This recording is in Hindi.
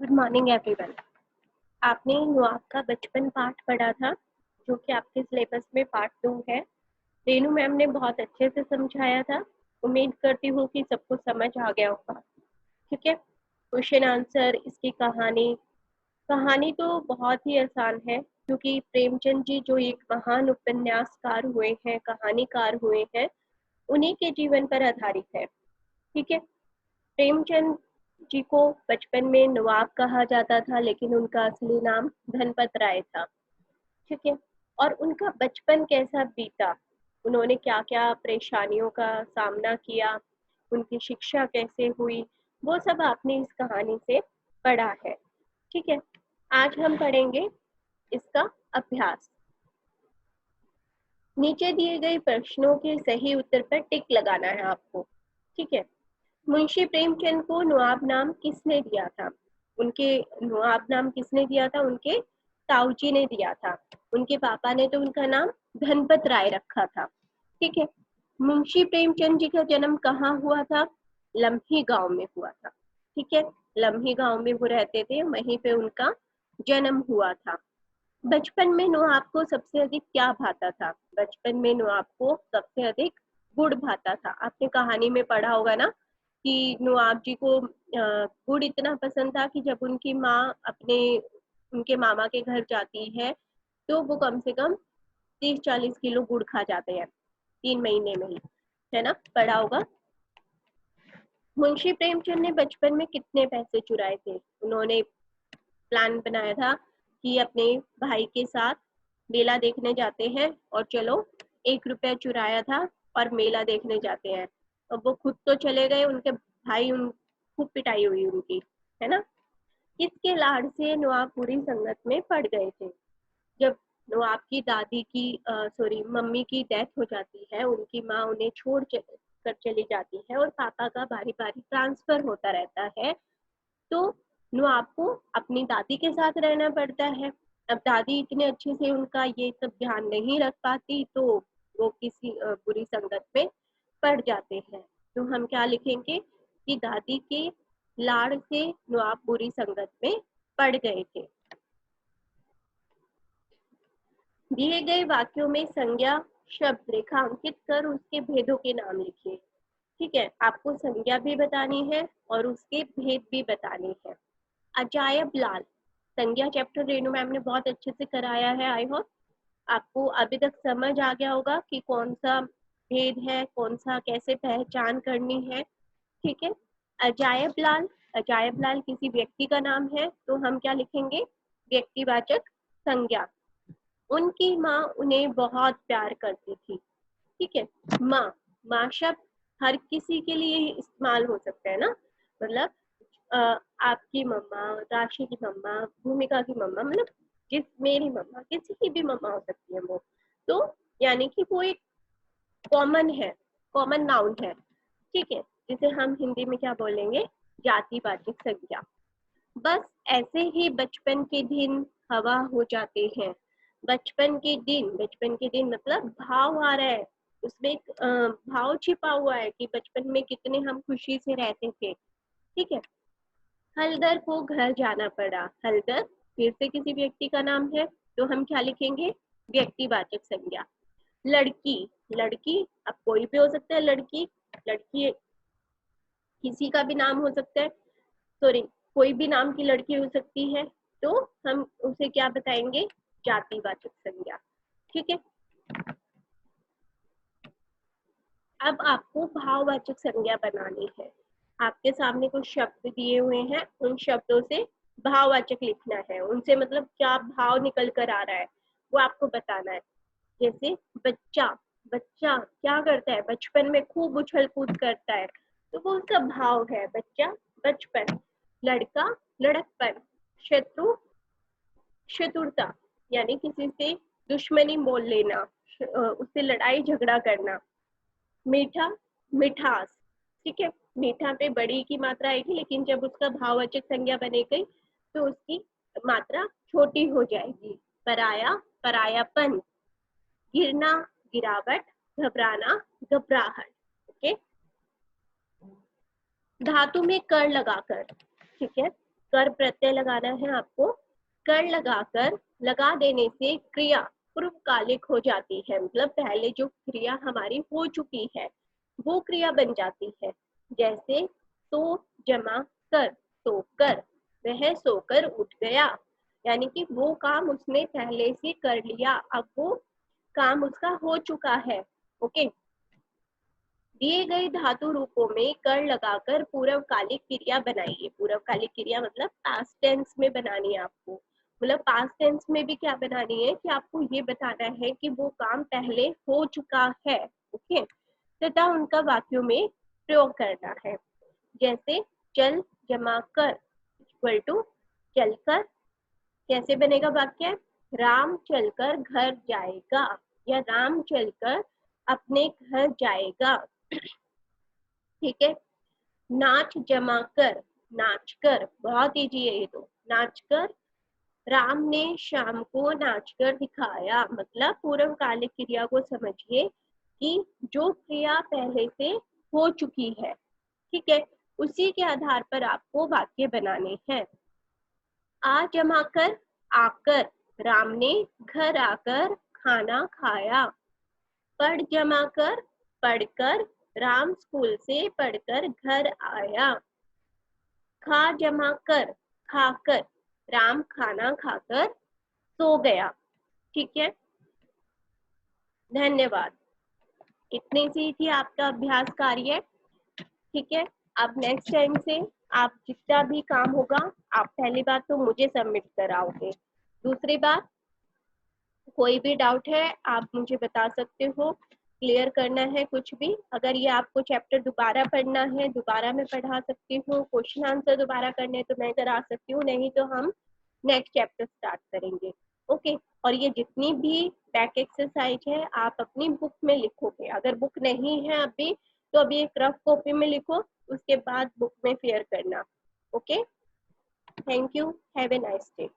Good morning everyone. आपने नुआब का बचपन पाठ पढ़ा था, जो कि आपके सिलेबस में पार्ट 2 है। रेनू मैम ने बहुत अच्छे से समझाया था। उम्मीद करती हूँ कि सबको समझ आ गया होगा। ठीक है, क्वेश्चन आंसर, इसकी कहानी तो बहुत ही आसान है, क्योंकि प्रेमचंद जी जो एक महान उपन्यासकार हुए हैं, कहानीकार हुए हैं, उन्हीं के जीवन पर आधारित है। ठीक है, प्रेमचंद जी को बचपन में नवाब कहा जाता था, लेकिन उनका असली नाम धनपत राय था। ठीक है, और उनका बचपन कैसा बीता, उन्होंने क्या क्या परेशानियों का सामना किया, उनकी शिक्षा कैसे हुई, वो सब आपने इस कहानी से पढ़ा है। ठीक है, आज हम पढ़ेंगे इसका अभ्यास। नीचे दिए गए प्रश्नों के सही उत्तर पर टिक लगाना है आपको। ठीक है, मुंशी प्रेमचंद को नवाब नाम किसने दिया था? उनके नवाब नाम किसने दिया था? उनके ताऊजी ने दिया था। उनके पापा ने तो उनका नाम धनपत राय रखा था। ठीक है, मुंशी प्रेमचंद जी का जन्म कहाँ हुआ था? लम्ही गांव में हुआ था। ठीक है, लम्ही गांव में वो रहते थे, वहीं पे उनका जन्म हुआ था। बचपन में नवाब को सबसे अधिक क्या भाता था? बचपन में नवाब को सबसे अधिक गुड़ भाता था। आपने कहानी में पढ़ा होगा ना कि नवाब जी को गुड़ इतना पसंद था कि जब उनकी माँ उनके मामा के घर जाती है तो वो कम से कम 30-40 किलो गुड़ खा जाते हैं 3 महीने में ही, है ना, पढ़ा होगा। मुंशी प्रेमचंद ने बचपन में कितने पैसे चुराए थे? उन्होंने प्लान बनाया था कि अपने भाई के साथ मेला देखने जाते हैं, और चलो 1 रुपया चुराया था और मेला देखने जाते हैं। और वो खुद तो चले गए, उनके भाई खूब पिटाई हुई उनकी, है ना। किसके लाड़ से नवाब बुरी संगत में पड़ गए थे? जब नवाब की दादी की मम्मी की डेथ हो जाती है, उनकी माँ उन्हें छोड़ कर चली जाती है और पापा का बारी बारी ट्रांसफर होता रहता है, तो नवाब को अपनी दादी के साथ रहना पड़ता है। अब दादी इतने अच्छे से उनका ये सब ध्यान नहीं रख पाती, तो वो किसी बुरी संगत में पड़ जाते हैं। तो हम क्या लिखेंगे कि दादी के लाड़ से नवाब बुरी संगत में पड़ गए थे। दिए गए वाक्यों में संज्ञा शब्द रेखांकित कर उसके भेदों के नाम लिखिए। ठीक है, आपको संज्ञा भी बतानी है और उसके भेद भी बताने हैं। अजायब लाल, संज्ञा चैप्टर रेणु मैम ने बहुत अच्छे से कराया है। आई होप आपको अभी तक समझ आ गया होगा कि कौन सा भेद है, कौन सा कैसे पहचान करनी है। ठीक है, अजायब लाल किसी व्यक्ति का नाम है, तो हम क्या लिखेंगे? व्यक्तिवाचक संज्ञा। उनकी माँ उन्हें बहुत प्यार करती थी। ठीक है, माँ शब्द हर किसी के लिए इस्तेमाल हो सकता है ना, मतलब आपकी मम्मा, राशि की मम्मा, भूमिका की मम्मा, मतलब मेरी मम्मा, किसी की भी मम्मा हो सकती है वो। तो यानी कि वो एक कॉमन है, कॉमन नाउन है। ठीक है, जिसे हम हिंदी में क्या बोलेंगे? जातिवाचक संज्ञा। बस ऐसे ही बचपन के दिन हवा हो जाते हैं। बचपन के दिन मतलब भाव आ रहा है, उसमें एक भाव छिपा हुआ है कि बचपन में कितने हम खुशी से रहते थे। ठीक है, हलदर को घर जाना पड़ा। हलदर फिर से किसी व्यक्ति का नाम है, तो हम क्या लिखेंगे? व्यक्तिवाचक संज्ञा। लड़की अब कोई भी हो सकता है। लड़की किसी का भी नाम हो सकता है, कोई भी नाम की लड़की हो सकती है, तो हम उसे क्या बताएंगे? जातिवाचक संज्ञा। ठीक है, अब आपको भाववाचक संज्ञा बनानी है। आपके सामने कुछ शब्द दिए हुए हैं, उन शब्दों से भाववाचक लिखना है। उनसे मतलब क्या भाव निकल कर आ रहा है वो आपको बताना है। जैसे बच्चा क्या करता है? बचपन में खूब उछल कूद करता है, तो वो उसका भाव है। बच्चा बचपन। लड़का लड़कपन। शत्रु शत्रुता, यानी किसी से दुश्मनी मोल लेना, उससे लड़ाई झगड़ा करना। मीठा मिठास। ठीक है, मीठा पे बड़ी की मात्रा आएगी, लेकिन जब उसका भाववाचक संज्ञा बनेगी तो उसकी मात्रा छोटी हो जाएगी। परायापन। गिरना गिरावट। घबराना घबराहट। ओके, धातु में कर लगाकर। ठीक है, कर प्रत्यय लगाना है आपको। कर लगाकर लगा देने से क्रिया पूर्वकालिक हो जाती है, मतलब पहले जो क्रिया हमारी हो चुकी है वो क्रिया बन जाती है। जैसे सो जमा कर, सोकर, वह सोकर उठ गया, यानी कि वो काम उसने पहले से कर लिया, अब वो काम उसका हो चुका है। ओके, दिए गए धातु रूपों में कर लगाकर पूर्वकालिक क्रिया बनाइए। पूर्वकालिक क्रिया मतलब पास्ट टेंस में बनानी है आपको, मतलब पास्ट टेंस में भी क्या बनानी है कि आपको ये बताना है कि वो काम पहले हो चुका है। ओके, तथा उनका वाक्यों में प्रयोग करना है। जैसे चल जमा कर इक्वल टू चलकर, कैसे बनेगा वाक्य? राम चलकर घर जाएगा या राम चलकर अपने घर जाएगा। ठीक है, नाच जमा कर नाच कर, बहुत इजी है ये तो, नाच कर राम ने शाम को नाचकर दिखाया, मतलब पूर्वकालिक क्रिया को समझिए कि जो क्रिया पहले से हो चुकी है। ठीक है, उसी के आधार पर आपको वाक्य बनाने हैं। आ जमा कर आकर, राम ने घर आकर खाना खाया। पढ़ जमा कर पढ़कर, राम स्कूल से पढ़कर घर आया। खा जमा कर खाकर, राम खाना खाकर सो गया। ठीक है, धन्यवाद। इतने से ही थी आपका अभ्यास कार्य। ठीक है, अब नेक्स्ट टाइम से आप जितना भी काम होगा, आप पहली बात तो मुझे सबमिट कराओगे। दूसरी बात, कोई भी डाउट है आप मुझे बता सकते हो, क्लियर करना है कुछ भी। अगर ये आपको चैप्टर दोबारा पढ़ना है, दोबारा मैं पढ़ा सकती हूँ, क्वेश्चन आंसर दोबारा करने तो मैं करा सकती हूँ, नहीं तो हम नेक्स्ट चैप्टर स्टार्ट करेंगे। ओके, और ये जितनी भी बैक एक्सरसाइज है आप अपनी बुक में लिखोगे। अगर बुक नहीं है अभी तो अभी एक रफ कॉपी में लिखो, उसके बाद बुक में फेयर करना। Okay, thank you, have a nice day.